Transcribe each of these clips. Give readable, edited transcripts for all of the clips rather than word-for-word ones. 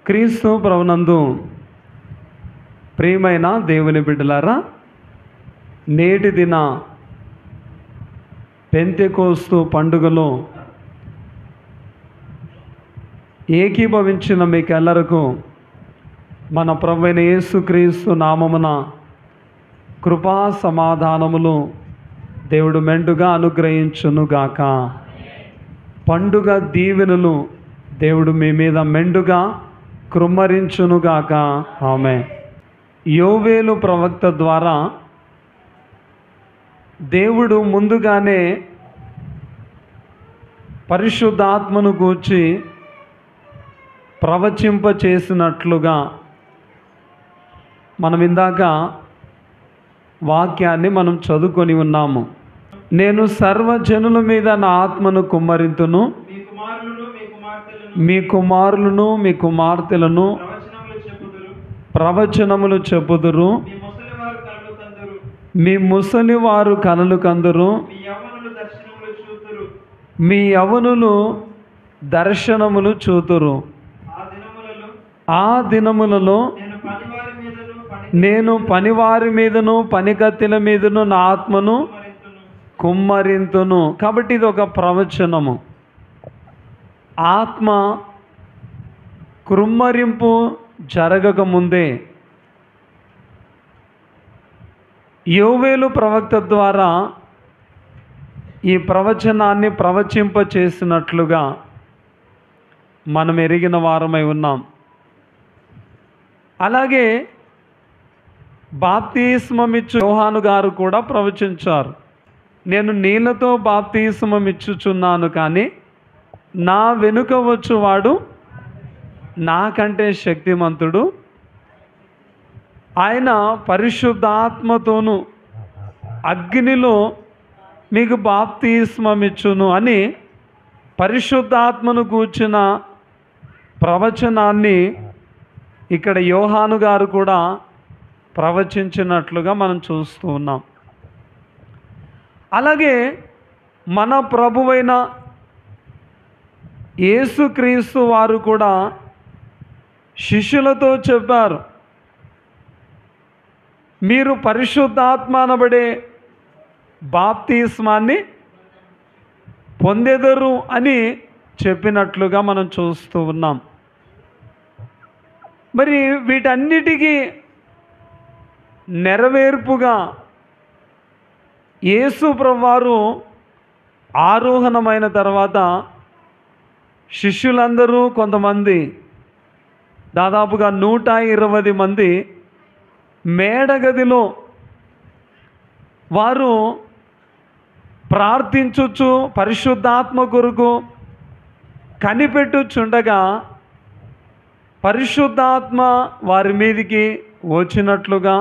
క్రీస్తు ప్రభునందు ప్రియమైన దేవుని బిడ్డలారా, నేటి దిన పెంతెకోస్తు పండుగలో ఏకీభవించిన మీకెల్లరకు మన ప్రభువైన యేసుక్రీస్తు నామమున కృపా సమాధానములు దేవుడు మెండుగా అనుగ్రహించునుగాక. పండుగ దీవెనలు దేవుడు మీ మీద మెండుగా కృమ్మరించునుగాక. ఆమె యోవేలు ప్రవక్త ద్వారా దేవుడు ముందుగానే పరిశుద్ధాత్మను గూర్చి ప్రవచింప చేసినట్లుగా మనం ఇందాక వాక్యాన్ని మనం చదువుకొని ఉన్నాము. నేను సర్వజనుల మీద నా ఆత్మను కుమ్మరింతును, మీ కుమారులను మీ కుమార్తెలను ప్రవచనములు చెప్పుదురు, మీ ముసలివారు కలలు కందురు, మీ యవనులు దర్శనములు చూతురు. ఆ దినములలో నేను పనివారి మీదను పనికత్తెల మీదను నా ఆత్మను కుమ్మరింతును. కాబట్టి ఇది ఒక ప్రవచనము. ఆత్మ కృమ్మరింపు జరగకముందే యోవేలు ప్రవక్త ద్వారా ఈ ప్రవచనాన్ని ప్రవచింప చేసినట్లుగా మనం ఎరిగిన వారమై ఉన్నాం. అలాగే బాప్తిస్మమిచ్చు యోహాను గారు కూడా ప్రవచించారు. నేను నీళ్లతో బాప్తిస్మమిచ్చుచున్నాను, కానీ నా వెనుక వచ్చువాడు నాకంటే శక్తిమంతుడు, ఆయన పరిశుద్ధాత్మతోనూ అగ్నిలో మీకు బాప్తిస్మమిచ్చును అని పరిశుద్ధాత్మను గూర్చిన ప్రవచనాన్ని ఇక్కడ యోహాను గారు కూడా ప్రవచించినట్లుగా మనం చూస్తూ ఉన్నాం. అలాగే మన ప్రభువైన యేసుక్రీస్తు వారు కూడా శిష్యులతో చెప్పారు, మీరు పరిశుద్ధాత్మ అనబడే బాప్తిస్మాన్ని పొందెదరు అని చెప్పినట్లుగా మనం చూస్తూ ఉన్నాం. మరి వీటన్నిటికీ నెరవేర్పుగా యేసు ప్రభువారు ఆరోహణమైన తర్వాత శిష్యులందరూ కొంతమంది దాదాపుగా 120 మంది మేడగదిలో వారు ప్రార్థించుచు పరిశుద్ధాత్మ కొరకు కనిపెట్టుచుండగా పరిశుద్ధాత్మ వారి మీదికి వచ్చినట్లుగా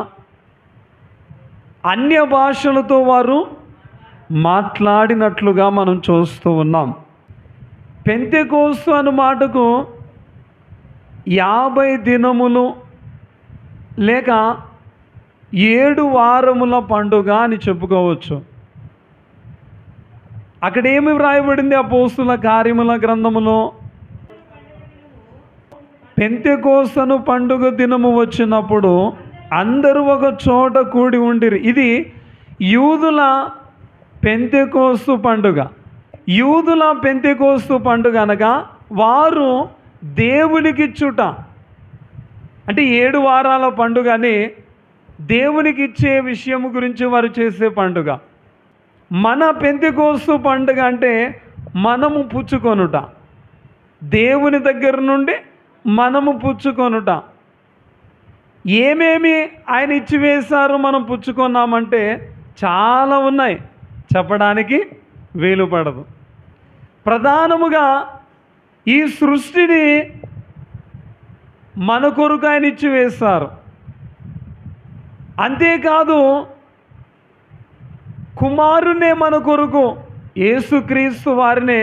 అన్య భాషలతో వారు మాట్లాడినట్లుగా మనం చూస్తూ ఉన్నాం. పెంతెకోస్తు అను మాటకు 50 దినములు లేక 7 వారముల పండుగ అని చెప్పుకోవచ్చు. అక్కడ ఏమి వ్రాయబడింది అపోస్తుల కార్యముల గ్రంథములో? పెంతెకోస్తు పండుగ దినము వచ్చినప్పుడు అందరూ ఒక చోట కూడి ఉండిరి. ఇది యూదుల పెంతెకోస్తు పండుగ. యూదుల పెంతెకోస్తు పండుగ అనగా వారు దేవునికిచ్చుట, అంటే 7 వారాల పండుగని దేవునికి ఇచ్చే విషయం గురించి వారు చేసే పండుగ. మన పెంతెకోస్తు పండుగ అంటే మనము పుచ్చుకొనుట, దేవుని దగ్గర నుండి మనము పుచ్చుకొనుట. ఏమేమి ఆయన ఇచ్చివేశారు మనం పుచ్చుకున్నామంటే చాలా ఉన్నాయి, చెప్పడానికి వీలు పడదు. ప్రధానముగా ఈ సృష్టిని మన కొరకు ఆయన ఇచ్చివేశారు. అంతేకాదు కుమారునే మన కొరకు, యేసుక్రీస్తు వారినే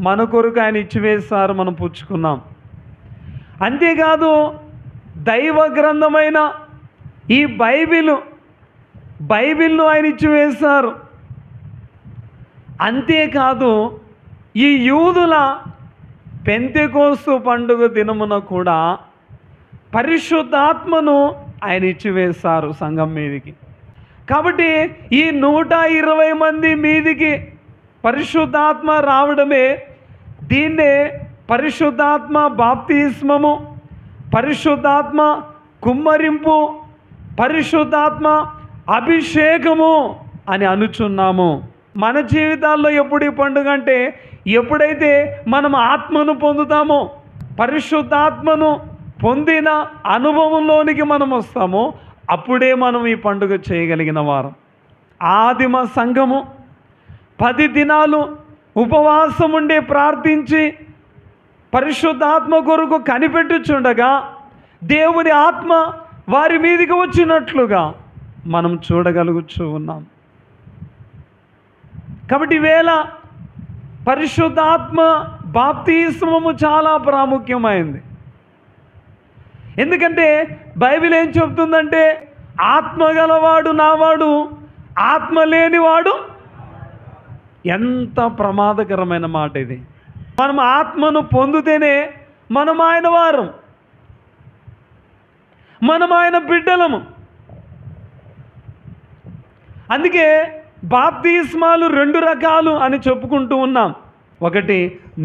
మన కొరకు ఆయన ఇచ్చివేశారు, మనం పుచ్చుకున్నాం. అంతేకాదు దైవ గ్రంథమైన ఈ బైబిల్ను ఆయన ఇచ్చివేశారు. అంతేకాదు ఈ యూదుల పెంతెకోస్తు పండుగ దినమున కూడా పరిశుద్ధాత్మను ఆయన ఇచ్చివేశారు సంఘం మీదికి. కాబట్టి ఈ 120 మంది మీదికి పరిశుద్ధాత్మ రావడమే, దీన్నే పరిశుద్ధాత్మ బాప్తిస్మము, పరిశుద్ధాత్మ కుమ్మరింపు, పరిశుద్ధాత్మ అభిషేకము అని అనుచున్నాము. మన జీవితాల్లో ఎప్పుడు ఈ పండుగ అంటే, ఎప్పుడైతే మనం ఆత్మను పొందుతామో, పరిశుద్ధాత్మను పొందిన అనుభవంలోనికి మనం వస్తామో అప్పుడే మనం ఈ పండుగ చేయగలిగిన వారం. ఆదిమ సంఘము 10 దినాలు ఉపవాసం ఉండి ప్రార్థించి పరిశుద్ధాత్మ కొరకు కనిపెట్టుచుండగా దేవుని ఆత్మ వారి మీదికి వచ్చినట్లుగా మనం చూడగలుగుతూ ఉన్నాం. కాబట్టి ఈవేళ పరిశుద్ధాత్మ బాప్తిస్మము చాలా ప్రాముఖ్యమైంది. ఎందుకంటే బైబిల్ ఏం చెప్తుందంటే, ఆత్మ గలవాడు నావాడు, ఆత్మ లేనివాడు. ఎంత ప్రమాదకరమైన మాట ఇది. మనం ఆత్మను పొందితేనే మనం ఆయన వారం, మనం ఆయన బిడ్డలము. అందుకే బాప్తిస్మాలు 2 రకాలు అని చెప్పుకుంటూ ఉన్నాం. ఒకటి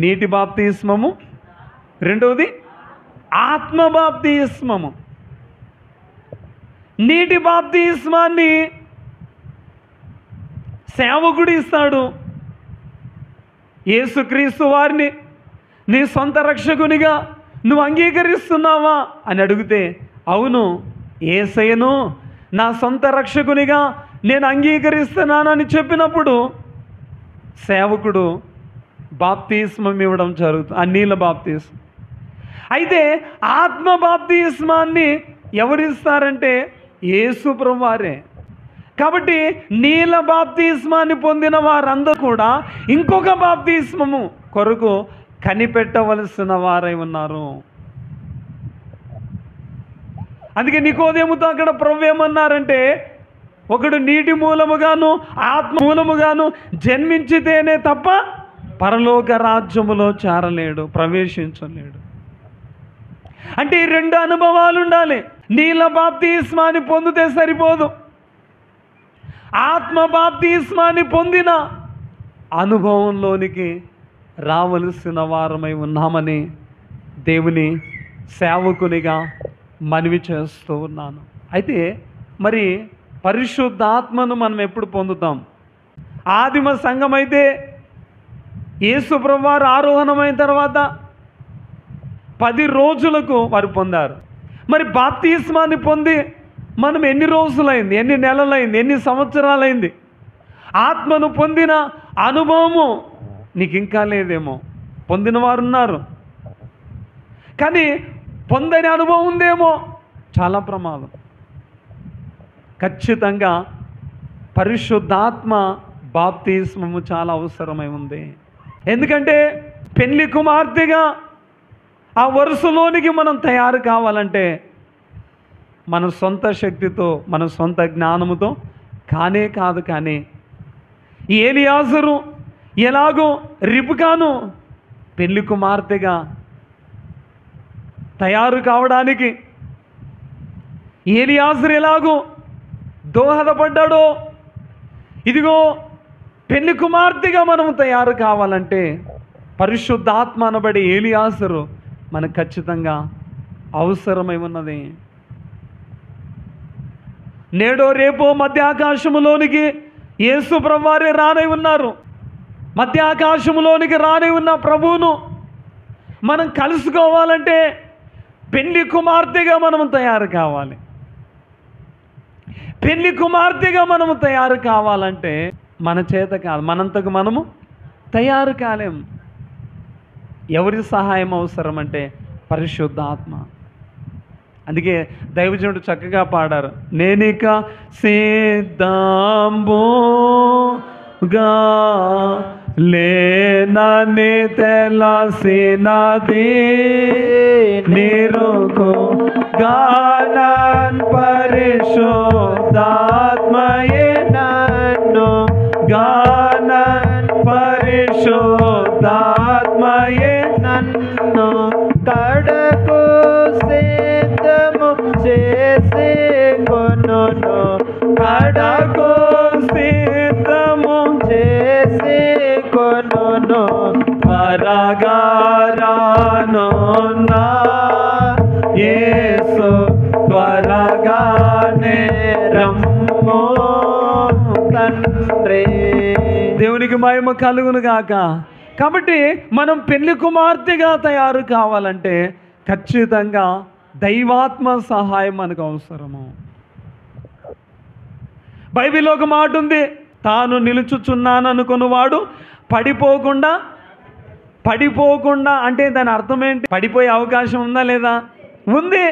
నీటి బాప్తిస్మము, రెండవది ఆత్మ బాప్తిస్మము. నీటి బాప్తిస్మాన్ని సేవకుడు ఇస్తాడు. యేసుక్రీస్తు వారిని నీ సొంత రక్షకునిగా నువ్వు అంగీకరిస్తున్నావా అని అడిగితే, అవును యేసయ్యను నా సొంత రక్షకునిగా నేను అంగీకరిస్తున్నానని చెప్పినప్పుడు సేవకుడు బాప్తిస్మం ఇవ్వడం జరుగుతుంది, ఆ నీళ్ళ బాప్తిస్మం. అయితే ఆత్మ బాప్తిస్మాన్ని ఎవరిస్తారంటే యేసు ప్రభువారే. కాబట్టి నీళ్ళ బాప్తిస్మాన్ని పొందిన వారందరూ కూడా ఇంకొక బాప్తిస్మము కొరకు కనిపెట్టవలసిన వారై ఉన్నారు. అందుకే నికోదేముతో అక్కడ ప్రభు ఏమన్నారంటే, ఒకడు నీటి మూలముగాను ఆత్మ మూలముగాను జన్మించితేనే తప్ప పరలోక రాజ్యములో చేరలేడు, ప్రవేశించలేడు. అంటే ఈ 2 అనుభవాలు ఉండాలి. నీళ్ళ బాప్తిస్మాన్ని పొందితే సరిపోదు, ఆత్మ బాప్తిస్మాన్ని పొందిన అనుభవంలోనికి రావలసిన వారమై ఉన్నామని దేవుని సేవకునిగా మనవి చేస్తూ ఉన్నాను. అయితే మరి పరిశుద్ధాత్మను మనం ఎప్పుడు పొందుతాం? ఆదిమ సంఘం అయితే యేసు ప్రభువారు ఆరోహణమైన తర్వాత 10 రోజులకు వారు పొందారు. మరి బాప్తిస్మాన్ని పొంది మనం ఎన్ని రోజులైంది, ఎన్ని నెలలైంది, ఎన్ని సంవత్సరాలైంది? ఆత్మను పొందిన అనుభవము నీకు ఇంకా లేదేమో. పొందిన వారు ఉన్నారు, కానీ పొందని అనుభవం ఉందేమో. చాలా ప్రమాదం. ఖచ్చితంగా పరిశుద్ధాత్మ బాప్తిస్మము చాలా అవసరమై ఉంది. ఎందుకంటే పెళ్లి కుమార్తెగా ఆ వరుసలోనికి మనం తయారు కావాలంటే మన సొంత శక్తితో, మన సొంత జ్ఞానముతో కానే కాదు. కానీ ఏలియాజరు ఎలాగో రిబ్కాను పెళ్లి కుమార్తెగా తయారు కావడానికి ఏలియాజరు ఎలాగో దోహదపడ్డాడో, ఇదిగో పెళ్లి కుమార్తెగా మనం తయారు కావాలంటే పరిశుద్ధాత్మ అనబడే ఏలియాజరు మనకు ఖచ్చితంగా అవసరమై ఉన్నది. నేడో రేపో మధ్య ఆకాశములోనికి యేసు ప్రభువారే రానై ఉన్నారు. మధ్య ఆకాశములోనికి రానై ఉన్న ప్రభువును మనం కలుసుకోవాలంటే పెళ్లి కుమార్తెగా మనం తయారు కావాలి. పెళ్లి కుమార్తెగా మనము తయారు కావాలంటే మన చేత కాదు, మనంతకు మనము తయారు కాలేం. ఎవరి సహాయం అవసరం అంటే పరిశుద్ధాత్మ. అందుకే దైవజనుడు చక్కగా పాడారు, నేనిక సిద్ధంబుగా లేనని తెలసినది నిరుకు గానన్ పరిశుద్ధాత్మయే నన్ను గానన్ పరిశుద్ధాత్మయే నన్ను చేసి కొనును, కడకు సిద్ధము చేసి కొనును, త్వరగా రానున్నా యేసు త్వరగానే రమ్ము తండ్రి. దేవునికి మహిమ కలుగును గాక. కాబట్టి మనం పెళ్లి కుమార్తెగా తయారు కావాలంటే ఖచ్చితంగా దైవాత్మ సహాయం మనకు అవసరము. బైబిల్లో ఒక మాట ఉంది, తాను నిలుచుచున్నాను అనుకున్నవాడు పడిపోకుండా అంటే దాని అర్థం ఏంటి? పడిపోయే అవకాశం ఉందా లేదా? ఉంది.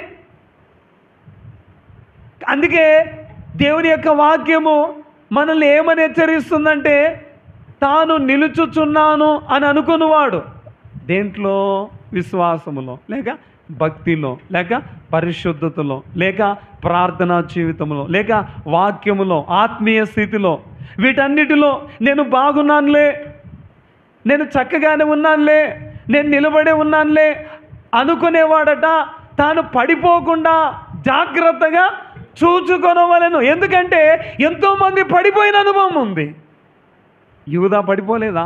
అందుకే దేవుని యొక్క వాక్యము మనల్ని ఏమని హెచ్చరిస్తుందంటే, తాను నిలుచుచున్నాను అని అనుకున్నవాడు దేంట్లో? విశ్వాసములో, లేక భక్తిలో, లేక పరిశుద్ధతలో, లేక ప్రార్థనా జీవితంలో, లేక వాక్యములో, ఆత్మీయ స్థితిలో, వీటన్నిటిలో నేను బాగున్నానులే, నేను చక్కగానే ఉన్నానులే, నేను నిలబడే ఉన్నానులే అనుకునేవాడట తాను పడిపోకుండా జాగ్రత్తగా చూచుకొనవలెను. ఎందుకంటే ఎంతోమంది పడిపోయిన అనుభవం ఉంది. యూదా పడిపోలేదా?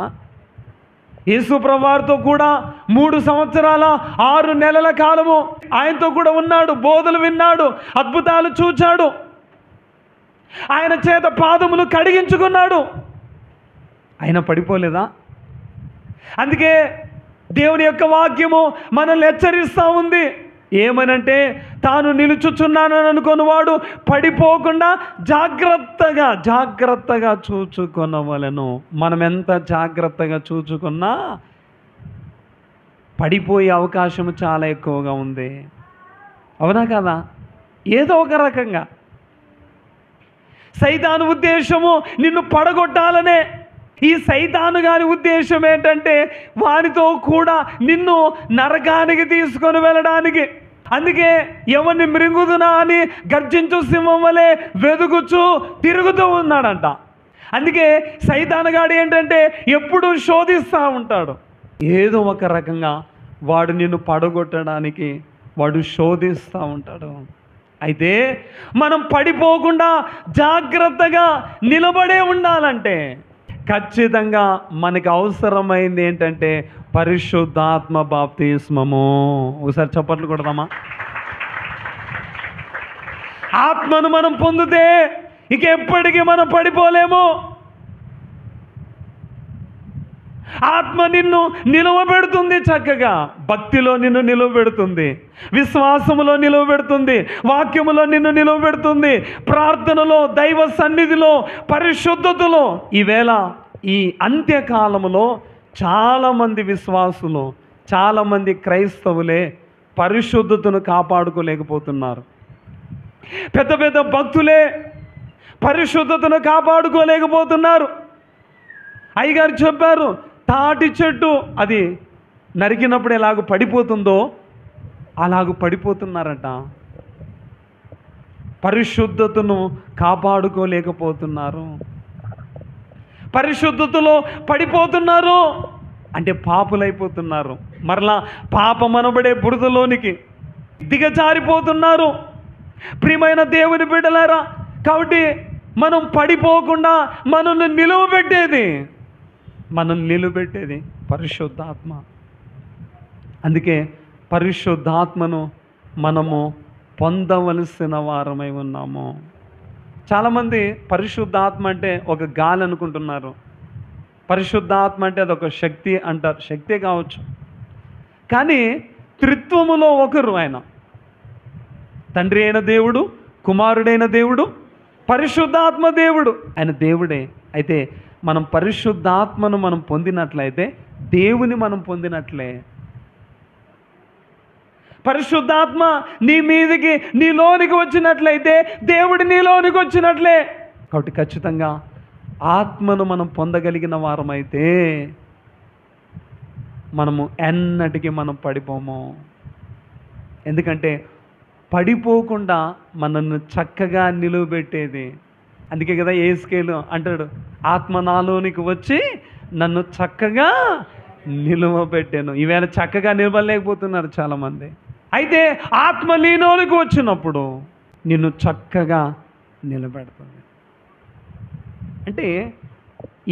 యేసు ప్రభువారితో కూడా 3 సంవత్సరాల 6 నెలల కాలము ఆయనతో కూడా ఉన్నాడు, బోధలు విన్నాడు, అద్భుతాలు చూచాడు, ఆయన చేత పాదములు కడిగించుకున్నాడు. ఆయన పడిపోలేదా? అందుకే దేవుని యొక్క వాక్యము మనల్ని హెచ్చరిస్తూ ఉంది. ఏమనంటే, తాను నిలుచుచున్నానని అనుకున్నవాడు పడిపోకుండా జాగ్రత్తగా చూచుకొనవలెను. మనం ఎంత జాగ్రత్తగా చూచుకున్నా పడిపోయే అవకాశం చాలా ఎక్కువగా ఉంది. అవునా కదా? ఏదో ఒక రకంగా సైతాను ఉద్దేశము నిన్ను పడగొట్టాలనే. ఈ సైతాను గారి ఉద్దేశం ఏంటంటే, వానితో కూడా నిన్ను నరకానికి తీసుకొని వెళ్ళడానికి. అందుకే ఎవరిని మృంగుదునా అని గర్జించు సింహం వలె వెదుగుచూ తిరుగుతూ ఉన్నాడంట. అందుకే సైతానుగాడు ఏంటంటే ఎప్పుడు శోధిస్తూ ఉంటాడు. ఏదో ఒక రకంగా వాడు నిన్ను పడగొట్టడానికి వాడు శోధిస్తూ ఉంటాడు. అయితే మనం పడిపోకుండా జాగ్రత్తగా నిలబడే ఉండాలంటే ఖచ్చితంగా మనకి అవసరమైంది ఏంటంటే పరిశుద్ధాత్మ బాప్తిస్మము. ఒకసారి చప్పట్లు కొడదామా? ఆత్మను మనం పొందితే ఇక ఎప్పటికీ మనం పడిపోలేము. ఆత్మ నిన్ను నిలువబెడుతుంది, చక్కగా భక్తిలో నిన్ను నిలువబెడుతుంది, విశ్వాసములో నిలువబెడుతుంది, వాక్యములో నిన్ను నిలువబెడుతుంది, ప్రార్థనలో, దైవ సన్నిధిలో, పరిశుద్ధతలో. ఈవేళ ఈ అంత్యకాలములో చాలామంది విశ్వాసులు, చాలామంది క్రైస్తవులే పరిశుద్ధతను కాపాడుకోలేకపోతున్నారు. పెద్ద పెద్ద భక్తులే పరిశుద్ధతను కాపాడుకోలేకపోతున్నారు. అయ్యగారు చెప్పారు, తాటి చెట్టు అది నరికినప్పుడు ఎలాగ పడిపోతుందో అలాగ పడిపోతున్నారట. పరిశుద్ధతను కాపాడుకోలేకపోతున్నారు, పరిశుద్ధతలో పడిపోతున్నారు. అంటే పాపులైపోతున్నారు, మరలా పాపమనబడే బురదలోనికి దిగజారిపోతున్నారు. ప్రియమైన దేవుని బిడ్డలారా, కాబట్టి మనం పడిపోకుండా మనల్ని నిలువబెట్టేది పరిశుద్ధాత్మ. అందుకే పరిశుద్ధాత్మను మనము పొందవలసిన వారమై ఉన్నాము. చాలామంది పరిశుద్ధాత్మ అంటే ఒక గాలి అనుకుంటున్నారు. పరిశుద్ధాత్మ అంటే అదొక శక్తి అంటారు. శక్తే కావచ్చు, కానీ త్రిత్వములో ఒకరు ఆయన. తండ్రి అయిన దేవుడు, కుమారుడైన దేవుడు, పరిశుద్ధాత్మ దేవుడు. ఆయన దేవుడే. అయితే మనం పరిశుద్ధాత్మను మనం పొందినట్లయితే దేవుని మనం పొందినట్లే. పరిశుద్ధాత్మ నీ మీదికి, నీలోనికి వచ్చినట్లయితే దేవుడు నీలోనికి వచ్చినట్లే. కాబట్టి ఖచ్చితంగా ఆత్మను మనం పొందగలిగిన వారమైతే మనము ఎన్నటికీ మనం పడిపోము. ఎందుకంటే పడిపోకుండా మనల్ని చక్కగా నిలువబెట్టేది. అందుకే కదా యేసుకేలు అంటాడు, ఆత్మ నాలోనికి వచ్చి నన్ను చక్కగా నిలువబెట్టాను. ఈవేళ చక్కగా నిలబడలేకపోతున్నారు చాలామంది. అయితే ఆత్మలీనోనికి వచ్చినప్పుడు నిన్ను చక్కగా నిలబెడుతుంది. అంటే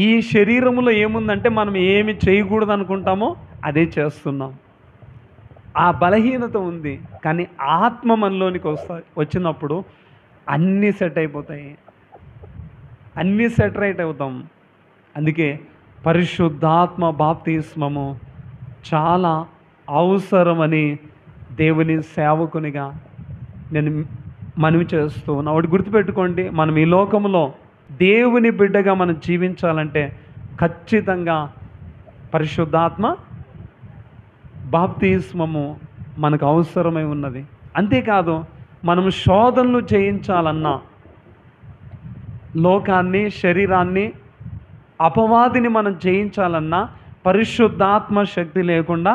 ఈ శరీరంలో ఏముందంటే మనం ఏమి చేయకూడదు అనుకుంటామో అదే చేస్తున్నాం. ఆ బలహీనత ఉంది. కానీ ఆత్మ మనలోనికి వచ్చినప్పుడు అన్నీ సెట్ అయిపోతాయి, అన్నీ సెట్ రైట్ అవుతాం. అందుకే పరిశుద్ధాత్మ బాప్తిస్మము చాలా అవసరమని దేవుని సేవకునిగా నేను మనవి చేస్తూ ఉన్నా. ఒకటి గుర్తుపెట్టుకోండి, మనం ఈ లోకంలో దేవుని బిడ్డగా మనం జీవించాలంటే ఖచ్చితంగా పరిశుద్ధాత్మ బాప్తిస్మము మనకు అవసరమై ఉన్నది. అంతేకాదు, మనం శోధనలు జయించాలన్నా, లోకాన్ని, శరీరాన్ని, అపవాదిని మనం జయించాలన్నా పరిశుద్ధాత్మ శక్తి లేకుండా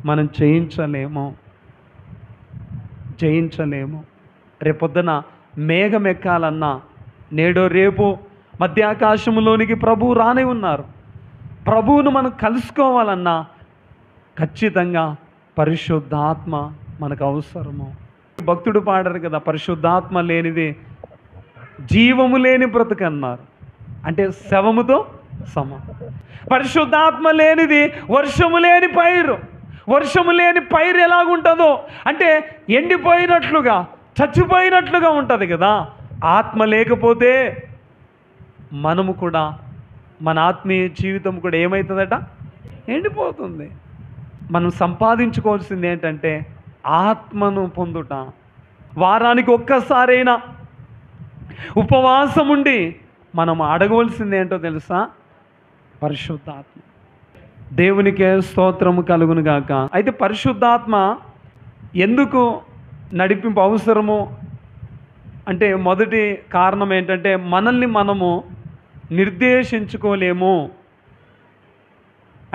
మనం జయించలేము. రేపొద్దున మేఘం ఎక్కాలన్నా, నేడో రేపు మధ్యాకాశంలోనికి ప్రభువు రానే ఉన్నారు. ప్రభువును మనం కలుసుకోవాలన్నా ఖచ్చితంగా పరిశుద్ధాత్మ మనకు అవసరము. భక్తుడు పాడారు కదా, పరిశుద్ధాత్మ లేనిది జీవము లేని బ్రతుకన్నారు. అంటే శవముతో సమం. పరిశుద్ధాత్మ లేనిది వర్షము లేని పైరు. వర్షము లేని పైరు ఎలాగుంటుందో అంటే ఎండిపోయినట్లుగా, చచ్చిపోయినట్లుగా ఉంటుంది కదా. ఆత్మ లేకపోతే మనము కూడా, మన ఆత్మీయ జీవితం కూడా ఏమవుతుందట? ఎండిపోతుంది. మనం సంపాదించుకోవాల్సింది ఏంటంటే ఆత్మను పొందుట. వారానికి ఒక్కసారైనా ఉపవాసం ఉండి మనం అడగవలసింది ఏంటో తెలుసా? పరిశుద్ధాత్మ. దేవునికే స్తోత్రము కలుగును గాక. అయితే పరిశుద్ధాత్మ ఎందుకు నడిపింపు అవసరము అంటే మొదటి కారణం ఏంటంటే మనల్ని మనము నిర్దేశించుకోలేము.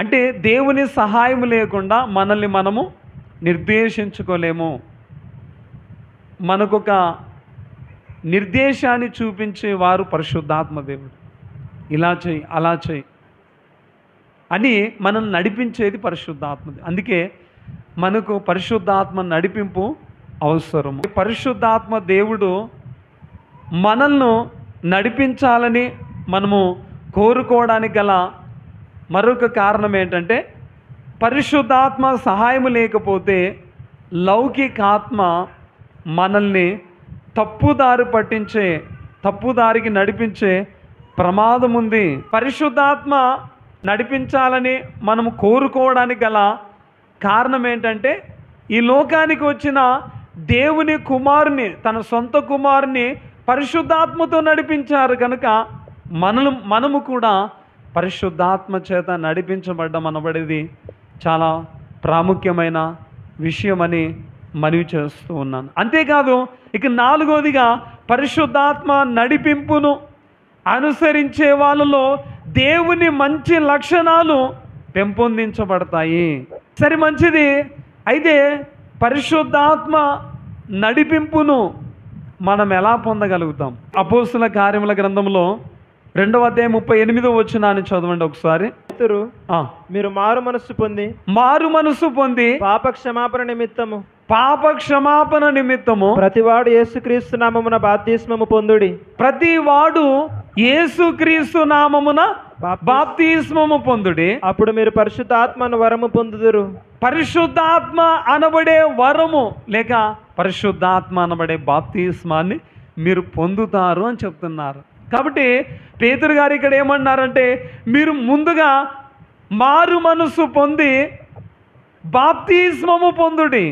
అంటే దేవుని సహాయం లేకుండా మనల్ని మనము నిర్దేశించుకోలేము. మనకొక నిర్దేశాన్ని చూపించేవారు పరిశుద్ధాత్మ దేవుడు. ఇలా చేయి, అలా చేయి అని మనం నడిపించేది పరిశుద్ధాత్మ. అందుకే మనకు పరిశుద్ధాత్మ నడిపింపు అవసరము. పరిశుద్ధాత్మ దేవుడు మనల్ని నడిపించాలని మనము కోరుకోవడానికి గల మరొక కారణం ఏంటంటే పరిశుద్ధాత్మ సహాయం లేకపోతే లౌకికాత్మ మనల్ని తప్పుదారికి నడిపించే ప్రమాదం ఉంది. పరిశుద్ధాత్మ నడిపించాలని మనం కోరుకోవడానికి గల కారణం ఏంటంటే ఈ లోకానికి వచ్చిన దేవుని కుమారుని, తన సొంత కుమారుని పరిశుద్ధాత్మతో నడిపించారు కనుక మనము కూడా పరిశుద్ధాత్మ చేత నడిపించబడ్డం అనబడేది చాలా ప్రాముఖ్యమైన విషయమని మనవి చేస్తూ ఉన్నాను. అంతేకాదు, ఇక నాలుగోదిగా పరిశుద్ధాత్మ నడిపింపును అనుసరించే వాళ్ళలో దేవుని మంచి లక్షణాలు పెంపొందించబడతాయి. సరే, మంచిది. అయితే పరిశుద్ధాత్మ నడిపింపును మనం ఎలా పొందగలుగుతాం? అపోస్తుల కార్యముల గ్రంథంలో 2వ అధ్యాయం 38వ వచనాన్ని చదవండి ఒకసారి. మీరు మారు మనస్సు పొంది పాప క్షమాపణ నిమిత్తము ప్రతివాడు యేసుక్రీస్తు నామమున బాప్తిస్మము పొందుడి. ప్రతివాడు యేసుక్రీస్తు నామమున బాప్తిస్మము పొందుడి. అప్పుడు మీరు పరిశుద్ధాత్మను వరము పొందుదురు. పరిశుద్ధాత్మ అనబడే వరము లేక పరిశుద్ధాత్మ అనబడే బాప్తిస్మాన్ని మీరు పొందుతారు అని చెప్తున్నారు. కాబట్టి పేతురు గారు ఇక్కడ ఏమన్నారంటే మీరు ముందుగా మారు మనసు పొంది బాప్తిస్మము పొందుడి.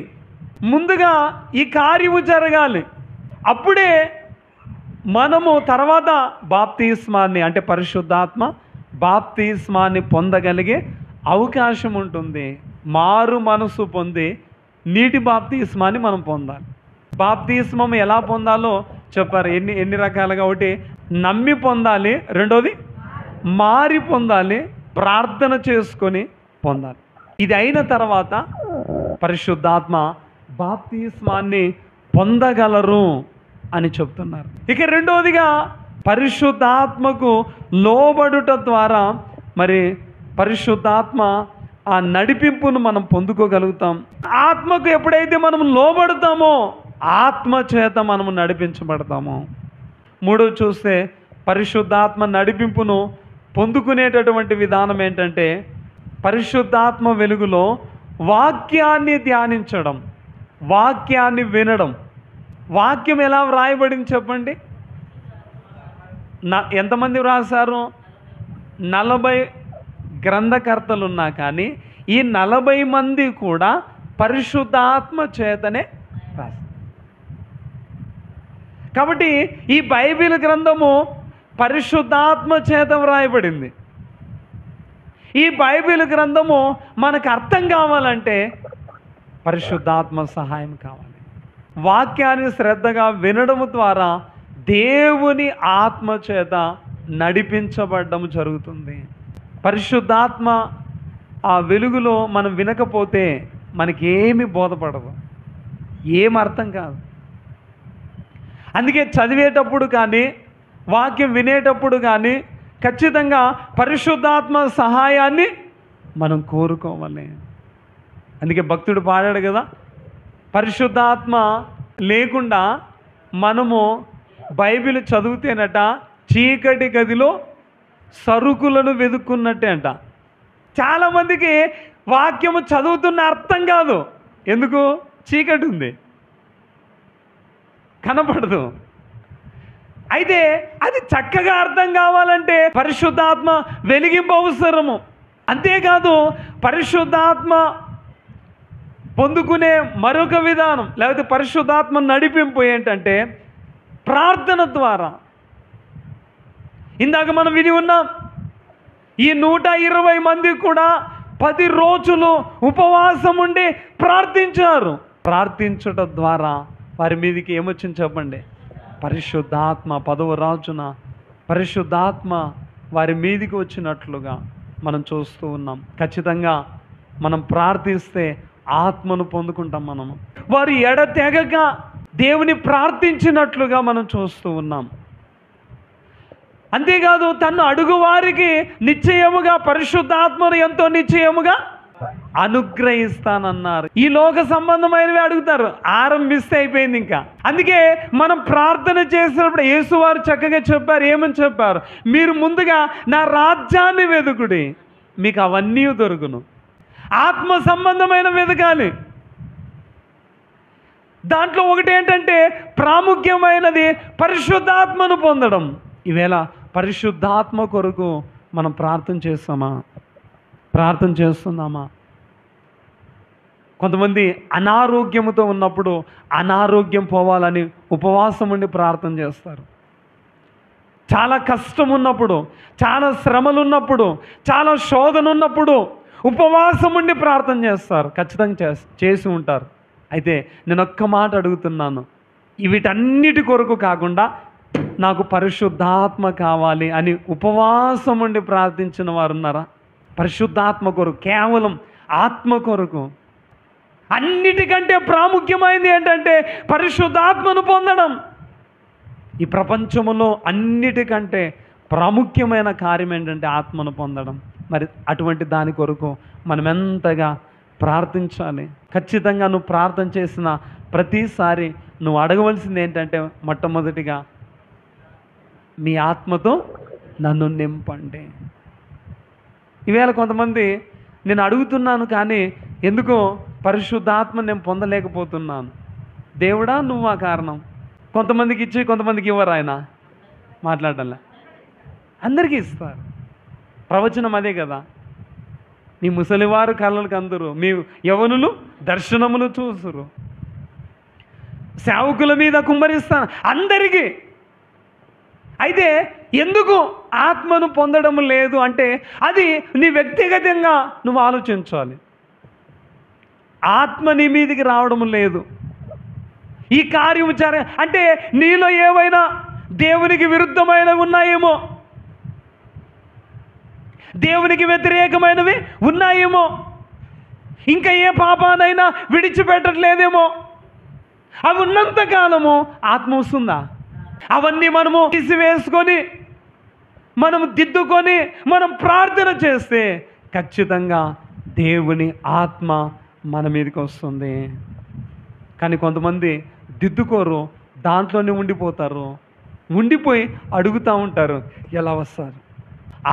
ముందుగా ఈ కార్యము జరగాలి. అప్పుడే మనము తర్వాత బాప్తిస్మాన్ని అంటే పరిశుద్ధాత్మ బాప్తిస్మాన్ని పొందగలిగే అవకాశం ఉంటుంది. మారు మనసు పొంది నీటి బాప్తిస్మాన్ని మనం పొందాలి. బాప్తిస్మం ఎలా పొందాలో చెప్పారు. ఎన్ని రకాలుగా? ఒకటి నమ్మి పొందాలి, రెండోది మారి పొందాలి, ప్రార్థన చేసుకొని పొందాలి. ఇది అయిన తర్వాత పరిశుద్ధాత్మ బాప్తిస్మాన్ని పొందగలరు అని చెప్తున్నారు. ఇక రెండోదిగా పరిశుద్ధాత్మకు లోబడుట ద్వారా మరి పరిశుద్ధాత్మ ఆ నడిపింపును మనం పొందుకోగలుగుతాం. ఆత్మకు ఎప్పుడైతే మనం లోబడతామో ఆత్మ చేత మనము నడిపించబడతాము. మూడోది చూస్తే పరిశుద్ధాత్మ నడిపింపును పొందుకునేటటువంటి విధానం ఏంటంటే పరిశుద్ధాత్మ వెలుగులో వాక్యాన్ని ధ్యానించడం, వాక్యాన్ని వినడం. వాక్యం ఎలా వ్రాయబడింది చెప్పండి? ఎంతమంది వ్రాసారు? 40 గ్రంథకర్తలు ఉన్నా కానీ ఈ 40 మంది కూడా పరిశుద్ధాత్మ చేతనే రాశారు. కాబట్టి ఈ బైబిల్ గ్రంథము పరిశుద్ధాత్మ చేత వ్రాయబడింది. ఈ బైబిల్ గ్రంథము మనకు అర్థం కావాలంటే పరిశుద్ధాత్మ సహాయం కావాలి. వాక్యాన్ని శ్రద్ధగా వినడం ద్వారా దేవుని ఆత్మ చేత నడిపించబడడం జరుగుతుంది. పరిశుద్ధాత్మ ఆ వెలుగులో మనం వినకపోతే మనకేమి బోధపడదు, ఏం అర్థం కాదు. అందుకే చదివేటప్పుడు కానీ వాక్యం వినేటప్పుడు కానీ ఖచ్చితంగా పరిశుద్ధాత్మ సహాయాన్ని మనం కోరుకోవాలి. అందుకే భక్తుడు పాడాడు కదా, పరిశుద్ధాత్మ లేకుండా మనము బైబిల్ చదివితేనట చీకటి గదిలో సరుకులను వెతుక్కున్నట్టే అంట. చాలామందికి వాక్యము చదువుతున్న అర్థం కాదు. ఎందుకు? చీకటి ఉంది, కనపడదు. అయితే అది చక్కగా అర్థం కావాలంటే పరిశుద్ధాత్మ వెలిగింపు అవసరము. అంతేకాదు పరిశుద్ధాత్మ పొందుకునే మరొక విధానం లేకపోతే పరిశుద్ధాత్మ నడిపింపు ఏంటంటే ప్రార్థన ద్వారా. ఇందాక మనం విని ఉన్నాం, ఈ 120 మంది కూడా 10 రోజులు ఉపవాసం ఉండి ప్రార్థించారు. ప్రార్థించడం ద్వారా వారి మీదకి ఏమొచ్చింది చెప్పండి? పరిశుద్ధాత్మ. 10వ రోజున పరిశుద్ధాత్మ వారి మీదికి వచ్చినట్లుగా మనం చూస్తూ ఉన్నాం. ఖచ్చితంగా మనం ప్రార్థిస్తే ఆత్మను పొందుకుంటాం. మనము వారు ఎడతెగక దేవుని ప్రార్థించినట్లుగా మనం చూస్తూ ఉన్నాం. అంతేకాదు తను అడుగు వారికి నిశ్చయముగా పరిశుద్ధాత్మను ఎంతో నిశ్చయముగా అనుగ్రహిస్తానన్నారు. ఈ లోక సంబంధమైనవి అడుగుతారు, ఆరంభిస్తే అయిపోయింది ఇంకా. అందుకే మనం ప్రార్థన చేసినప్పుడు యేసువారు చక్కగా చెప్పారు. ఏమని చెప్పారు? మీరు ముందుగా నా రాజ్యాన్ని వెతుకుడి, మీకు అవన్నీ దొరుకును. ఆత్మ సంబంధమైన వెతకాలి. దాంట్లో ఒకటి ఏంటంటే ప్రాముఖ్యమైనది పరిశుద్ధాత్మను పొందడం. ఈవేళ పరిశుద్ధాత్మ కొరకు మనం ప్రార్థన చేస్తామా? ప్రార్థన చేస్తున్నామా? కొంతమంది అనారోగ్యముతో ఉన్నప్పుడు అనారోగ్యం పోవాలని ఉపవాసం ఉండి ప్రార్థన చేస్తారు. చాలా కష్టం ఉన్నప్పుడు, చాలా శ్రమలు ఉన్నప్పుడు, చాలా శోధన ఉన్నప్పుడు ఉపవాసం ఉండి ప్రార్థన చేస్తారు. ఖచ్చితంగా చేసి ఉంటారు. అయితే నేను ఒక్క మాట అడుగుతున్నాను, వీటన్నిటి కొరకు కాకుండా నాకు పరిశుద్ధాత్మ కావాలి అని ఉపవాసం ఉండి ప్రార్థించిన వారు ఉన్నారా? పరిశుద్ధాత్మ కొరకు, కేవలం ఆత్మ కొరకు. అన్నిటికంటే ప్రాముఖ్యమైనది ఏంటంటే పరిశుద్ధాత్మను పొందడం. ఈ ప్రపంచంలో అన్నిటికంటే ప్రాముఖ్యమైన కార్యం ఏంటంటే ఆత్మను పొందడం. మరి అటువంటి దాని కొరకు మనం ఎంతగా ప్రార్థించాలి. ఖచ్చితంగా నువ్వు ప్రార్థన చేసిన ప్రతిసారి నువ్వు అడగవలసింది ఏంటంటే మొట్టమొదటిగా మీ ఆత్మతో నన్ను నింపండి. ఈవేళ కొంతమంది నేను అడుగుతున్నాను కానీ ఎందుకో పరిశుద్ధాత్మ నేను పొందలేకపోతున్నాను. దేవుడా నువ్వు ఆ కారణం. కొంతమందికి ఇచ్చి కొంతమందికి ఇవ్వరు. ఆయన మాట్లాడాల, అందరికీ ఇస్తారు. ప్రవచనం అదే కదా, మీ ముసలివారు కళ్ళకు అందరు, మీ యవనులు దర్శనములు చూసురు, సేవకుల మీద కుమ్మరిస్తాను, అందరికీ. అయితే ఎందుకు ఆత్మను పొందడం లేదు అంటే అది నీ వ్యక్తిగతంగా నువ్వు ఆలోచించాలి. ఆత్మ నీ మీదికి రావడం లేదు. ఈ కార్యం అంటే నీలో ఏవైనా దేవునికి విరుద్ధమైనవి ఉన్నాయేమో, దేవునికి వ్యతిరేకమైనవి ఉన్నాయేమో, ఇంకా ఏ పాపానైనా విడిచిపెట్టట్లేదేమో. అవి ఉన్నంత కాలము ఆత్మ వస్తుందా? అవన్నీ మనము తీసివేసుకొని మనము దిద్దుకొని మనం ప్రార్థన చేస్తే ఖచ్చితంగా దేవుని ఆత్మ మన మీదకి వస్తుంది. కానీ కొంతమంది దిద్దుకోరు, దాంట్లోనే ఉండిపోతారు. ఉండిపోయి అడుగుతూ ఉంటారు, ఎలా వస్తారు?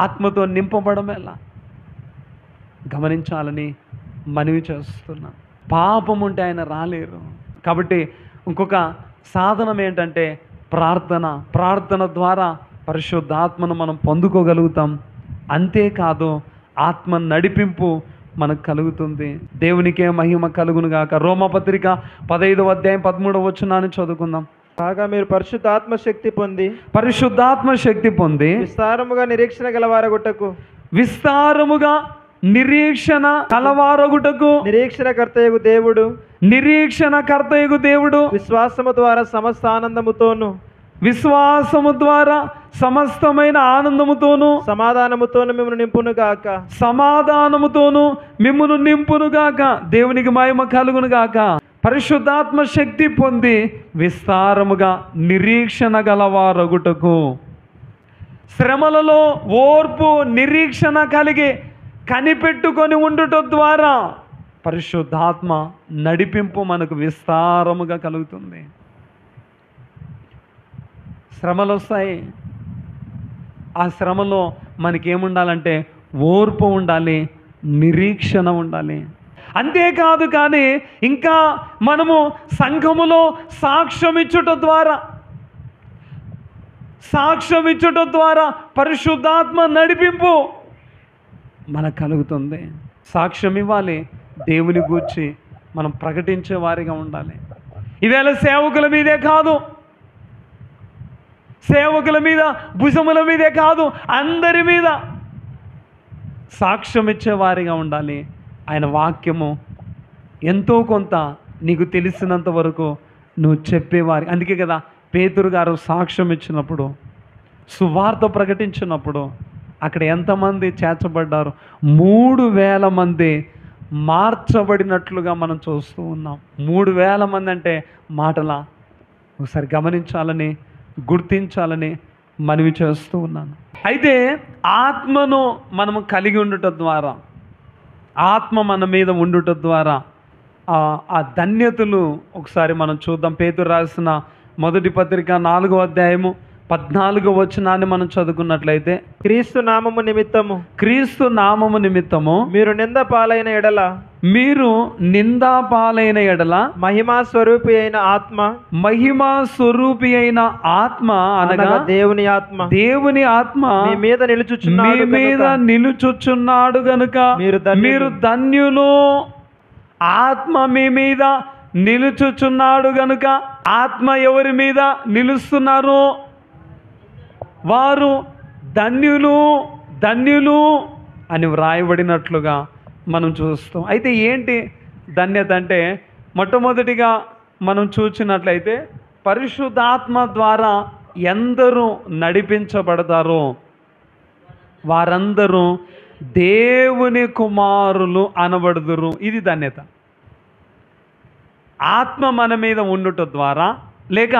ఆత్మతో నింపబడం ఎలా? గమనించాలని మనవి చేస్తున్నాను. పాపం ఉంటే ఆయన రాలేరు. కాబట్టి ఇంకొక సాధనం ఏంటంటే ప్రార్థన ద్వారా పరిశుద్ధాత్మను మనం పొందుకోగలుగుతాం. అంతేకాదు ఆత్మ నడిపింపు మనకు కలుగుతుంది. దేవునికే మహిమ కలుగును గాక. రోమపత్రిక 15వ అధ్యాయం 13వ వచనాన్ని చదువుకుందాం. కాగా మీరు పరిశుద్ధాత్మ శక్తి పొంది విస్తారముగా నిరీక్షణ గలవారగుటకు నిరీక్షణకర్తయగు దేవుడు విశ్వాసము ద్వారా సమస్తమైన ఆనందముతోను సమాధానముతోను మిమ్మును నింపును గాక. దేవునికి మహిమ కలుగును గాక. పరిశుద్ధాత్మ శక్తి పొంది విస్తారముగా నిరీక్షణ గలవారగుటకు, శ్రమలలో ఓర్పు నిరీక్షణ కలిగి కనిపెట్టుకొని ఉండుట ద్వారా పరిశుద్ధాత్మ నడిపింపు మనకు విస్తారముగా కలుగుతుంది. శ్రమలు వస్తాయి. ఆ శ్రమలో మనకేముండాలంటే ఓర్పు ఉండాలి, నిరీక్షణ ఉండాలి. అంతేకాదు కానీ ఇంకా మనము సంఘములో సాక్ష్యం ఇచ్చుట ద్వారా పరిశుద్ధాత్మ నడిపింపు మనకు కలుగుతుంది. సాక్ష్యం ఇవ్వాలి, దేవుని గూర్చి మనం ప్రకటించే వారిగా ఉండాలి. ఈవేళ సేవకుల మీదే కాదు, సేవకుల మీద భుజముల మీదే కాదు, అందరి మీద సాక్ష్యం ఇచ్చేవారిగా ఉండాలి. ఆయన వాక్యము ఎంతో కొంత నీకు తెలిసినంత వరకు నువ్వు చెప్పేవారి. అందుకే కదా పేతురు గారు సాక్ష్యం ఇచ్చినప్పుడు, సువార్త ప్రకటించినప్పుడు అక్కడ ఎంతమంది చేర్చబడ్డారు? 3000 మంది మార్చబడినట్లుగా మనం చూస్తూ ఉన్నాం. 3000 మంది అంటే మాటలా? ఒకసారి గమనించాలని, గుర్తించాలని మనవి చేస్తూ ఉన్నాను. అయితే ఆత్మను మనము కలిగి ఉండుట ద్వారా, ఆత్మ మన మీద ఉండుట ద్వారా ఆ ధన్యతలు ఒకసారి మనం చూద్దాం. పేతురు రాసిన మొదటి పత్రిక 4వ అధ్యాయము 14వ వచనాన్ని మనం చదువుకున్నట్లయితే, క్రీస్తు నామము నిమిత్తము మీరు నింద పాలైన ఎడల మహిమా స్వరూపి అయిన ఆత్మ అనగా దేవుని ఆత్మ మీ మీద నిలుచుచున్నాడు గనుక మీరు ధన్యులు. ఆత్మ మీ మీద నిలుచుచున్నాడు గనుక, ఆత్మ ఎవరి మీద నిలుస్తున్నారు? వారు ధన్యులు అని వ్రాయబడినట్లుగా మనం చూస్తాం. అయితే ఏంటి ధన్యత అంటే, మొట్టమొదటిగా మనం చూసినట్లయితే పరిశుద్ధాత్మ ద్వారా ఎందరూ నడిపించబడతారో వారందరూ దేవుని కుమారులు అనబడుదురు. ఇది ధన్యత. ఆత్మ మన మీద ఉండుట ద్వారా, లేక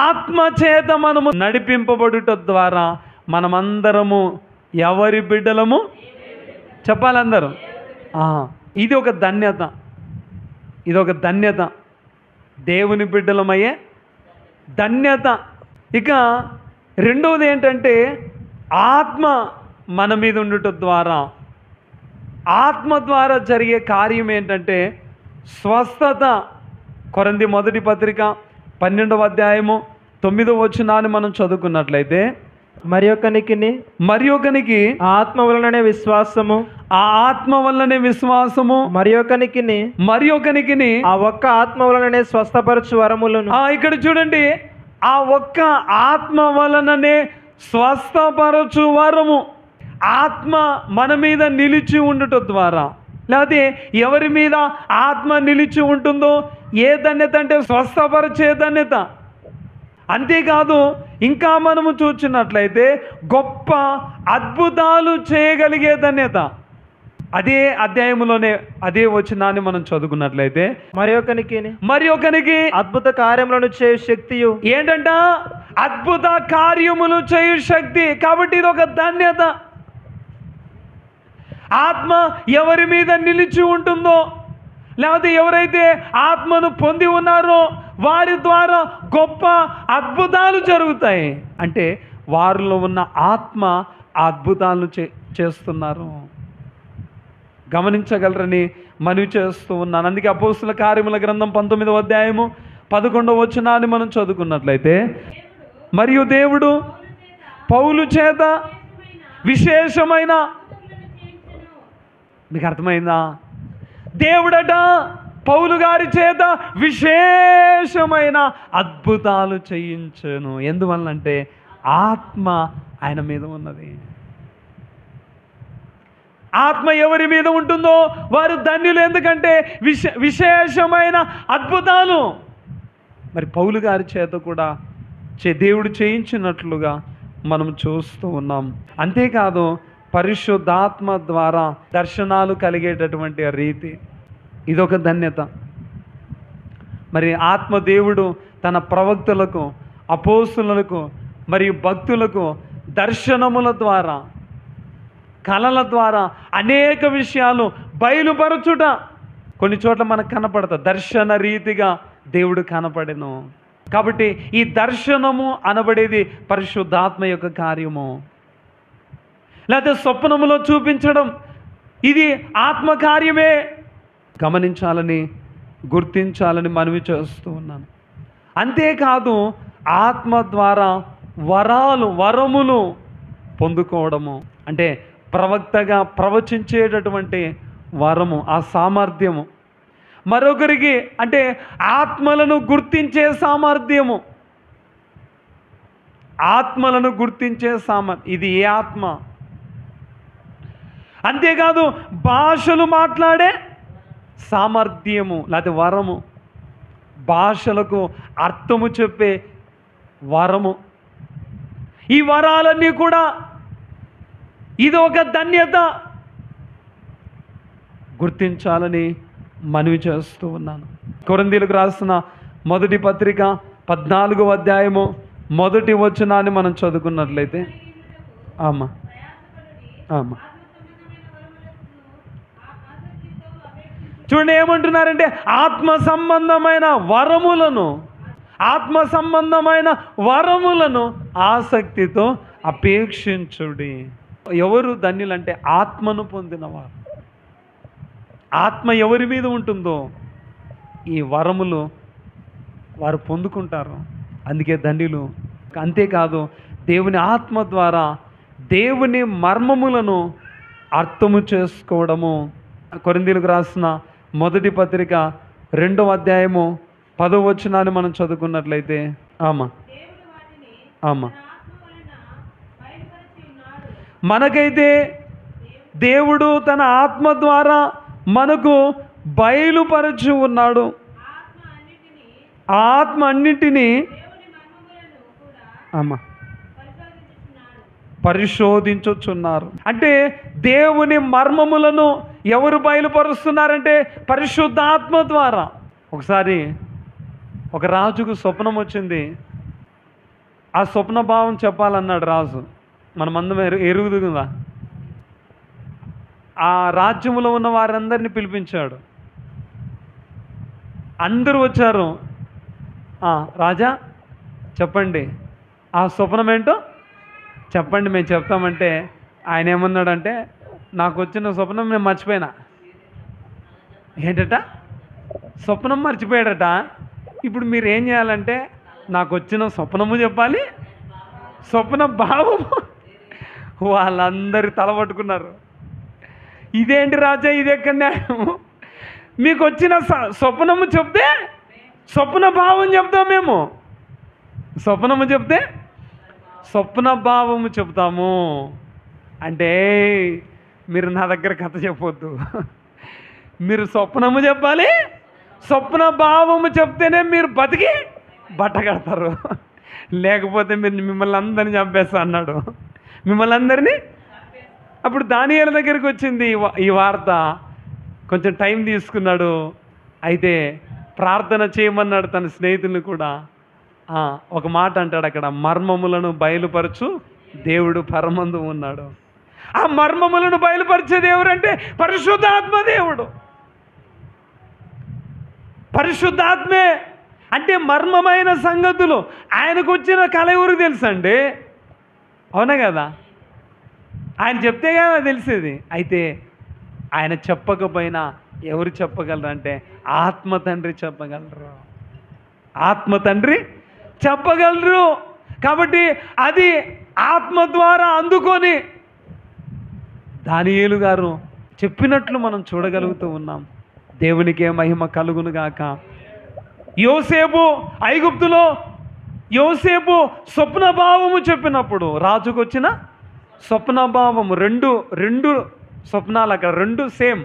ఆత్మ చేత మనము నడిపింపబడుట ద్వారా మనమందరము ఎవరి బిడ్డలము? చెప్పాలందరూ. ఇది ఒక ధన్యత, దేవుని బిడ్డలమయ్యే ధన్యత. ఇక రెండవది ఏంటంటే, ఆత్మ మన మీద ఉండుట ద్వారా, ఆత్మ ద్వారా జరిగే కార్యం ఏంటంటే స్వస్థత. కొరింథీ మొదటి పత్రిక 12వ అధ్యాయము 9వ వచనాన్ని మనం చదువుకున్నట్లయితే, మరి ఒకనికి ఆత్మ వలననే విశ్వాసము, మరి ఒకనికి ఆ ఒక్క ఆత్మ వలననే స్వస్థపరచు వరములను. ఇక్కడ చూడండి, ఆ ఒక్క ఆత్మ వలననే స్వస్థపరచు వరము. ఆత్మ మన మీద నిలిచి ఉండుట ద్వారా, లేకపోతే ఎవరి మీద ఆత్మ నిలిచి ఉంటుందో ఏ ధన్యత అంటే స్వస్థపరిచే ధన్యత. అంతేకాదు ఇంకా మనము చూసినట్లయితే గొప్ప అద్భుతాలు చేయగలిగే ధన్యత. అదే అధ్యాయంలోనే అదే వచనాన్ని మనం చదువుకున్నట్లయితే, మరి ఒకనికి అద్భుత కార్యములను చేయు శక్తి. ఏంటంట? అద్భుత కార్యములు చేయు శక్తి. కాబట్టి ఇది ఒక ధన్యత. ఆత్మ ఎవరి మీద నిలిచి ఉంటుందో, లేకపోతే ఎవరైతే ఆత్మను పొంది ఉన్నారో వారి ద్వారా గొప్ప అద్భుతాలు జరుగుతాయి. అంటే వారిలో ఉన్న ఆత్మ అద్భుతాలను చేస్తున్నారు. గమనించగలరని మనవి చేస్తూ ఉన్నాను. అందుకే అపోస్తుల కార్యముల గ్రంథం 19వ అధ్యాయము 11వ వచనాన్ని మనం చదువుకున్నట్లయితే, మరియు దేవుడు పౌలు చేత విశేషమైన, మీకు అర్థమైందా? దేవుడట పౌలు గారి చేత విశేషమైన అద్భుతాలు చేయించెను. ఎందువల్లంటే ఆత్మ ఆయన మీద ఉన్నది. ఆత్మ ఎవరి మీద ఉంటుందో వారు ధన్యులు. ఎందుకంటే విశేషమైన అద్భుతాలు మరి పౌలు గారి చేత కూడా దేవుడు చేయించినట్లుగా మనం చూస్తూ ఉన్నాం. అంతేకాదు పరిశుద్ధాత్మ ద్వారా దర్శనాలు కలిగేటటువంటి రీతి, ఇదొక ధన్యత. మరి ఆత్మదేవుడు తన ప్రవక్తలకు, అపోస్తులకు మరియు భక్తులకు దర్శనముల ద్వారా, కళల ద్వారా అనేక విషయాలు బయలుపరచుట కొన్ని చోట్ల మనకు కనపడతా, దర్శన రీతిగా దేవుడు కనపడెను. కాబట్టి ఈ దర్శనము అనబడేది పరిశుద్ధాత్మ యొక్క కార్యము. లేకపోతే స్వప్నములో చూపించడం, ఇది ఆత్మకార్యమే. గమనించాలని, గుర్తించాలని మనవి చేస్తూ ఉన్నాను. అంతేకాదు ఆత్మ ద్వారా వరములు పొందుకోవడము, అంటే ప్రవక్తగా ప్రవచించేటటువంటి వరము, ఆ సామర్థ్యము, మరొకరికి అంటే ఆత్మలను గుర్తించే సామర్థ్యము, ఆత్మలను గుర్తించే ఇది ఏ ఆత్మ? అంతేకాదు భాషలు మాట్లాడే సామర్థ్యము లేకపోతే వరము, భాషలకు అర్థము చెప్పే వరము. ఈ వరాలన్నీ కూడా ఇది ఒక ధన్యత. గుర్తించాలని మనవి చేస్తూ ఉన్నాను. కొరింథీయులకు రాసిన మొదటి పత్రిక 14వ అధ్యాయము 1వ వచనాన్ని మనం చదువుకున్నట్లయితే, ఆమా చూడండి ఏమంటున్నారంటే, ఆత్మ సంబంధమైన వరములను ఆసక్తితో అపేక్షించుడి. ఎవరు ధన్యులంటే ఆత్మను పొందినవారు. ఆత్మ ఎవరి మీద ఉంటుందో ఈ వరములు వారు పొందుకుంటారు. అందుకే ధన్యులు. అంతేకాదు దేవుని ఆత్మ ద్వారా దేవుని మర్మములను అర్థము చేసుకోవడము. కొరింథీయులకు రాసిన మొదటి పత్రిక 2వ అధ్యాయము 10వ వచనాన్ని మనం చదువుకున్నట్లయితే, మనకైతే దేవుడు తన ఆత్మ ద్వారా మనకు బయలుపరచి ఉన్నాడు. ఆ ఆత్మ అన్నిటినీ పరిశోధించుచున్నారు. అంటే దేవుని మర్మములను ఎవరు బయలుపరుస్తున్నారంటే పరిశుద్ధాత్మ ద్వారా. ఒకసారి ఒక రాజుకు స్వప్నం వచ్చింది. ఆ స్వప్న భావం చెప్పాలన్నాడు రాజు. మనమందరం ఎరుగుతుందా? ఆ రాజ్యంలో ఉన్న వారందరినీ పిలిపించాడు. అందరూ వచ్చారు. రాజా చెప్పండి, ఆ స్వప్నం ఏంటో చెప్పండి, మేము చెప్తామంటే ఆయన ఏమన్నాడంటే, నాకు వచ్చిన స్వప్నం నేను మర్చిపోయినా. ఏంటట? స్వప్నం మర్చిపోయాడట. ఇప్పుడు మీరు ఏం చేయాలంటే నాకు వచ్చిన స్వప్నము చెప్పాలి, స్వప్న భావము. వాళ్ళందరూ తలపట్టుకున్నారు. ఇదేంటి రాజా, ఇది ఎక్కడ న్యాయము? మీకు వచ్చిన స్వప్నము చెప్తే స్వప్న భావం చెప్తాం మేము. స్వప్నము చెప్తే స్వప్న భావము చెప్తాము. అంటే మీరు నా దగ్గర కథ చెప్పొద్దు, మీరు స్వప్నము చెప్పాలి, స్వప్న భావము చెప్తేనే మీరు బతికి బట్ట కడతారు. లేకపోతే మీరు మిమ్మల్ని అందరినీ చంపేస్తా అన్నాడు. మిమ్మల్ని అందరినీ. అప్పుడు దానియేలు దగ్గరికి వచ్చింది ఈ వార్త. కొంచెం టైం తీసుకున్నాడు. అయితే ప్రార్థన చేయమన్నాడు తన స్నేహితుల్ని కూడా. ఒక మాట అంటాడు అక్కడ, మర్మములను బయలుపరచు దేవుడు పరమందు ఉన్నాడు. ఆ మర్మములను బయలుపరిచేది ఎవరంటే పరిశుద్ధాత్మ దేవుడు. పరిశుద్ధాత్మే. అంటే మర్మమైన సంగతులు ఆయనకు వచ్చిన కళ ఎవరికి తెలుసండి? అవునా కదా? ఆయన చెప్తే కదా తెలిసేది. అయితే ఆయన చెప్పకపోయినా ఎవరు చెప్పగలరు అంటే ఆత్మ తండ్రి చెప్పగలరు. ఆత్మ తండ్రి చెప్పగలరు. కాబట్టి అది ఆత్మ ద్వారా అందుకొని దానియేలు గారు చెప్పినట్లు మనం చూడగలుగుతూ ఉన్నాం. దేవునికే మహిమ కలుగును గాక. యోసేపు ఐగుప్తులో యోసేపు స్వప్నభావము చెప్పినప్పుడు రాజుకు వచ్చిన స్వప్నభావము రెండు స్వప్నాలు అక్కడ రెండు సేమ్.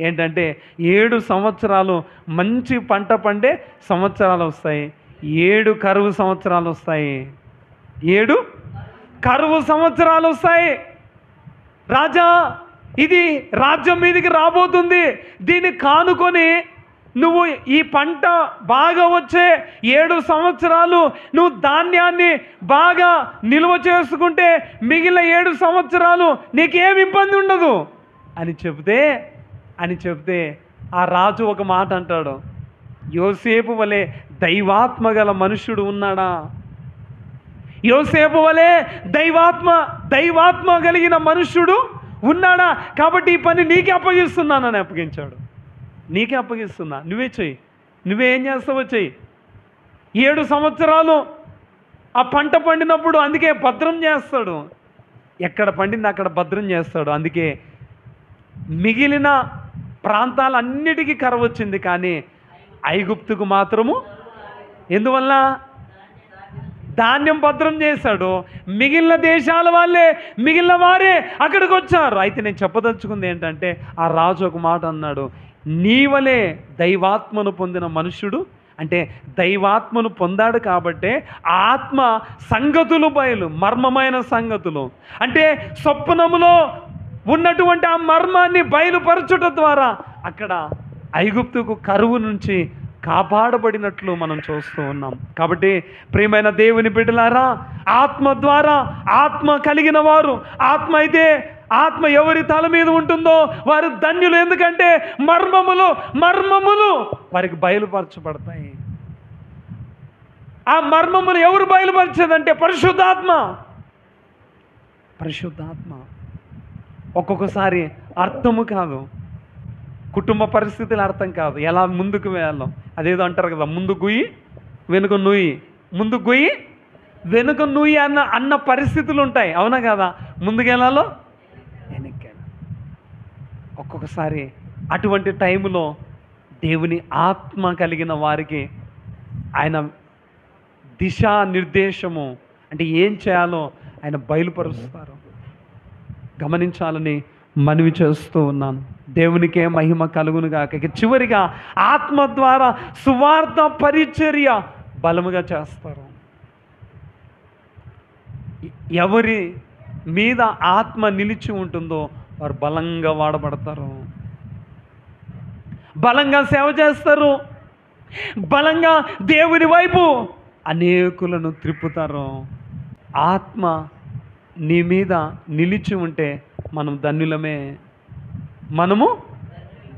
ఏంటంటే 7 సంవత్సరాలు మంచి పంట పండే సంవత్సరాలు వస్తాయి, 7 కరువు సంవత్సరాలు వస్తాయి. 7 కరువు సంవత్సరాలు వస్తాయి. రాజా, ఇది రాజ్యం మీదకి రాబోతుంది, దీన్ని కానుకొని నువ్వు ఈ పంట బాగా వచ్చే 7 సంవత్సరాలు నువ్వు ధాన్యాన్ని బాగా నిల్వ చేసుకుంటే మిగిలిన 7 సంవత్సరాలు నీకేమి ఇబ్బంది ఉండదు అని చెప్తే ఆ రాజు ఒక మాట అంటాడు, యోసేపు వలె దైవాత్మ గల మనుష్యుడు ఉన్నాడా? యోసేపు వలె దైవాత్మ కలిగిన మనుష్యుడు ఉన్నాడా? కాబట్టి ఈ పని నీకే అప్పగిస్తున్నానని అప్పగించాడు. నీకే అప్పగిస్తున్నా, నువ్వే చెయ్యి, నువ్వేం చేస్తావో చెయ్యి. 7 సంవత్సరాలు ఆ పంట పండినప్పుడు అందుకే భద్రం చేస్తాడు. ఎక్కడ పండింది అక్కడ భద్రం చేస్తాడు. అందుకే మిగిలిన ప్రాంతాలన్నిటికీ కరువు వచ్చింది, కానీ ఐగుప్తుకు మాత్రము ఎందువల్ల? ధాన్యం భద్రం చేశాడు. మిగిలిన దేశాల మిగిలిన వారే అక్కడికి వచ్చారు. అయితే నేను చెప్పదలుచుకుంది ఏంటంటే ఆ రాజు ఒక మాట అన్నాడు, నీవలే దైవాత్మను పొందిన మనుష్యుడు అంటే దైవాత్మను పొందాడు కాబట్టే ఆత్మ సంగతులు మర్మమైన సంగతులు అంటే స్వప్నములో ఉన్నటువంటి ఆ మర్మాన్ని బయలుపరచుట ద్వారా అక్కడ ఐగుప్తుకు కరువు నుంచి కాపాడబడినట్లు మనం చూస్తూ ఉన్నాం. కాబట్టి ప్రియమైన దేవుని బిడ్డలారా, ఆత్మ ద్వారా ఆత్మ కలిగిన వారు, ఆత్మ ఎవరి తల మీద ఉంటుందో వారు ధన్యులు. ఎందుకంటే మర్మములు వారికి బయలుపరచబడతాయి. ఆ మర్మములు ఎవరు బయలుపరిచేదంటే పరిశుద్ధాత్మ. ఒక్కొక్కసారి అర్థము కాదు, కుటుంబ పరిస్థితులు అర్థం కాదు, ఎలా ముందుకు వెళ్ళాలో. అదేదో అంటారు కదా, ముందు గుయ్యి వెనుక నుయ్యి, ముందు గుయ్యి వెనుక నుయ్యి అన్న పరిస్థితులు ఉంటాయి. అవునా కదా? ముందుకెళ్ళాలో వెనక్కి. ఒక్కొక్కసారి అటువంటి టైంలో దేవుని ఆత్మ కలిగిన వారికి ఆయన దిశా నిర్దేశము అంటే ఏం చేయాలో ఆయన బయలుపరుస్తారు. గమనించాలని మనవి చేస్తూ ఉన్నాను. దేవునికే మహిమ కలుగును గాక. ఇక చివరిగా ఆత్మ ద్వారా సువార్త పరిచర్య బలముగా చేస్తారు. ఎవరి మీద ఆత్మ నిలిచి ఉంటుందో వారు బలంగా వాడబడతారు, బలంగా సేవ చేస్తారు, బలంగా దేవుని వైపు అనేకులను త్రిప్పుతారు. ఆత్మ నీ మీద నిలిచి ఉంటే మనము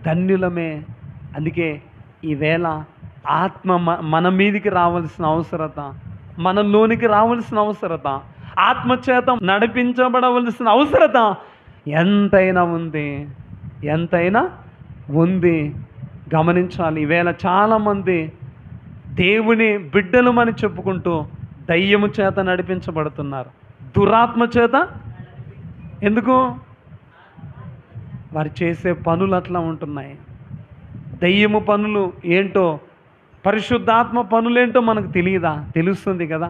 ధన్యులమే. అందుకే ఈవేళ ఆత్మ మన మీదికి రావాల్సిన అవసరత, మనలోనికి రావాల్సిన అవసరత, ఆత్మచేత నడిపించబడవలసిన అవసరత ఎంతైనా ఉంది. గమనించాలి. ఈవేళ చాలామంది దేవుని బిడ్డలమని చెప్పుకుంటూ దయ్యము చేత నడిపించబడుతున్నారు, దురాత్మ చేత. ఎందుకు? వారు చేసే పనులు అట్లా ఉంటున్నాయి. దయ్యము పనులు ఏంటో, పరిశుద్ధాత్మ పనులేంటో మనకు తెలియదా? తెలుస్తుంది కదా.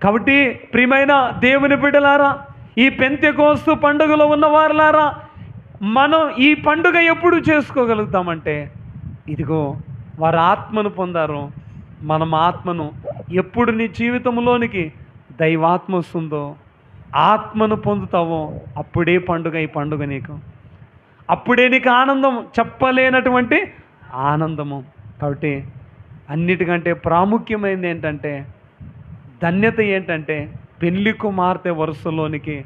కాబట్టి ప్రియమైన దేవుని బిడ్డలారా, ఈ పెంతెకోస్తు పండుగలో ఉన్నవారులారా, మనం ఈ పండుగ ఎప్పుడు చేసుకోగలుగుతామంటే ఇదిగో వారు ఆత్మను పొందారు. మనం ఆత్మను ఎప్పుడు నీ జీవితంలోనికి దైవాత్మ వస్తుందో, ఆత్మను పొందుతావో అప్పుడే ఈ పండుగ నీకు, అప్పుడే నీకు ఆనందం, చెప్పలేనటువంటి ఆనందము. కాబట్టి అన్నిటికంటే ప్రాముఖ్యమైనది ఏంటంటే, ధన్యత ఏంటంటే పెళ్లి కుమార్తె వరుసలోనికి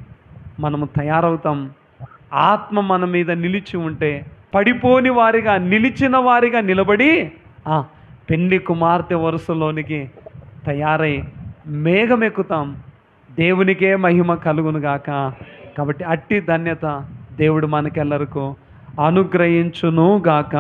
మనము తయారవుతాం. ఆత్మ మన మీద నిలిచి ఉంటే పడిపోని వారిగా, నిలిచిన వారిగా నిలబడి పెళ్లి కుమార్తె వరుసలోనికి తయారై మేఘమెక్కుతాం. దేవునికే మహిమ కలుగును గాక. కాబట్టి అట్టి ధన్యత దేవుడు మనకెల్లరకు అనుగ్రహించును గాక.